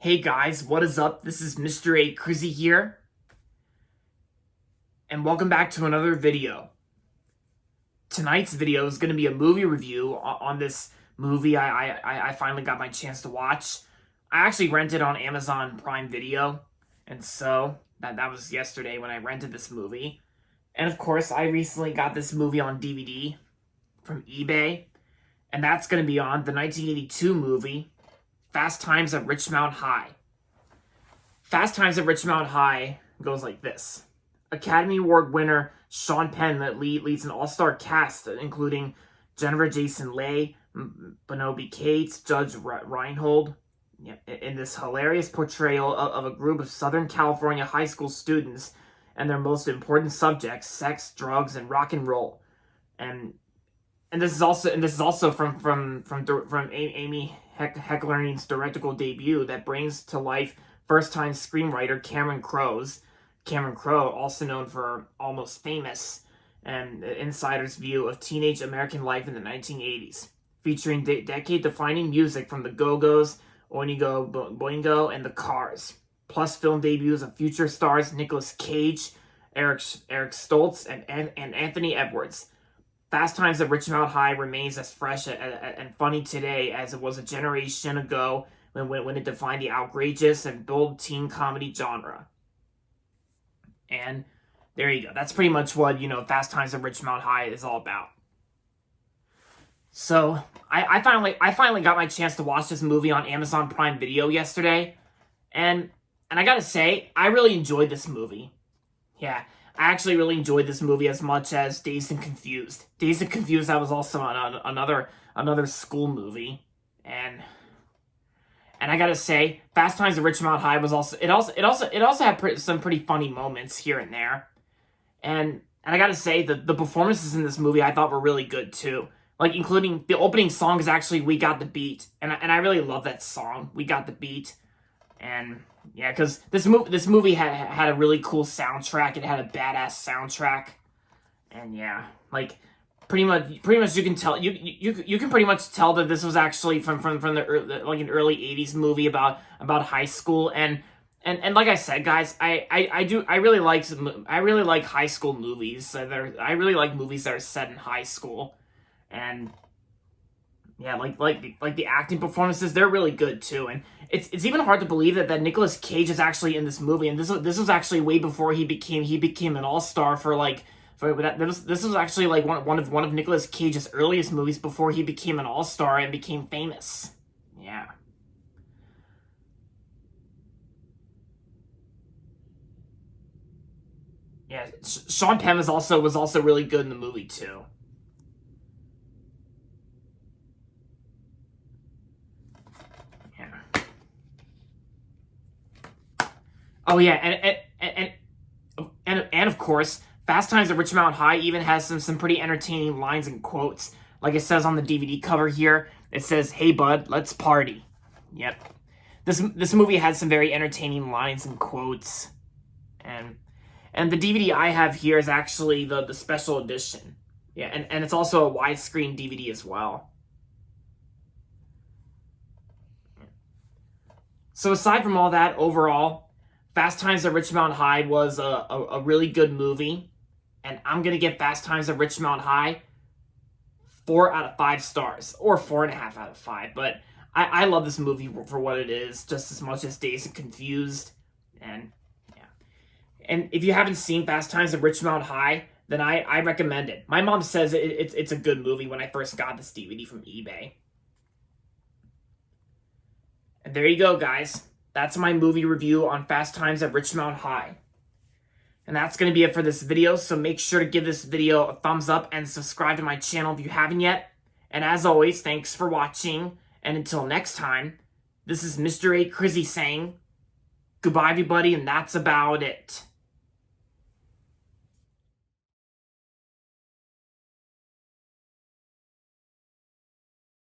Hey guys, what is up? This is Mr. A. Crizzy here, and welcome back to another video. Tonight's video is going to be a movie review on this movie I finally got my chance to watch. I actually rented on Amazon Prime Video, and so that was yesterday when I rented this movie. And of course, I recently got this movie on DVD from eBay, and that's going to be on the 1982 movie Fast Times at Ridgemont High. Fast Times at Ridgemont High goes like this. Academy Award winner Sean Penn leads an all-star cast, including Jennifer Jason Leigh, Bonobi Cates, Judge Reinhold, in this hilarious portrayal of a group of Southern California high school students and their most important subjects: sex, drugs, and rock and roll. And this is also from Amy Heckerling's directorial debut that brings to life first-time screenwriter Cameron Crowe, also known for Almost Famous and Insider's view of teenage American life in the 1980s, featuring decade-defining music from the Go-Go's, Oingo Boingo, and the Cars, plus film debuts of future stars Nicolas Cage, Eric Stoltz, and Anthony Edwards. Fast Times at Ridgemont High remains as fresh and funny today as it was a generation ago when it defined the outrageous and bold teen comedy genre. And there you go. That's pretty much what, Fast Times at Ridgemont High is all about. So, I finally got my chance to watch this movie on Amazon Prime Video yesterday. And I gotta say, I really enjoyed this movie. Yeah, I actually really enjoyed this movie as much as Dazed and Confused. Dazed and Confused, that was also another school movie. And I gotta say, Fast Times at Ridgemont High was also had some pretty funny moments here and there, and I gotta say the performances in this movie I thought were really good too. Like, including the opening song is actually "We Got the Beat," and I really love that song. "We Got the Beat," and yeah, because this movie had a really cool soundtrack. It had a badass soundtrack, and yeah, like. Pretty much, you can tell you can pretty much tell that this was actually from the an early '80s movie about high school, and like I said, guys, I really like high school movies. I really like movies that are set in high school, and yeah, like the acting performances, they're really good too. And it's even hard to believe that Nicolas Cage is actually in this movie, and this was actually way before he became an all-star for like. This was actually like one of Nicolas Cage's earliest movies before he became an all-star and became famous. Yeah. Yeah, Sean Penn was also really good in the movie too. Yeah. Oh yeah, and of course, Fast Times at Ridgemont High even has some pretty entertaining lines and quotes. Like it says on the DVD cover here, it says, "Hey bud, let's party." Yep. This movie has some very entertaining lines and quotes. And the DVD I have here is actually the special edition. Yeah, and it's also a widescreen DVD as well. So aside from all that, overall, Fast Times at Ridgemont High was a really good movie. And I'm going to give Fast Times at Ridgemont High 4 out of 5 stars. Or 4.5 out of 5. But I love this movie for what it is, just as much as Dazed and Confused. And yeah. And if you haven't seen Fast Times at Ridgemont High, then I recommend it. My mom says it's a good movie when I first got this DVD from eBay. And there you go, guys. That's my movie review on Fast Times at Ridgemont High. And that's going to be it for this video, so make sure to give this video a thumbs up and subscribe to my channel if you haven't yet. And as always, thanks for watching, and until next time, this is Mr. A. Crizzy saying goodbye everybody, and that's about it.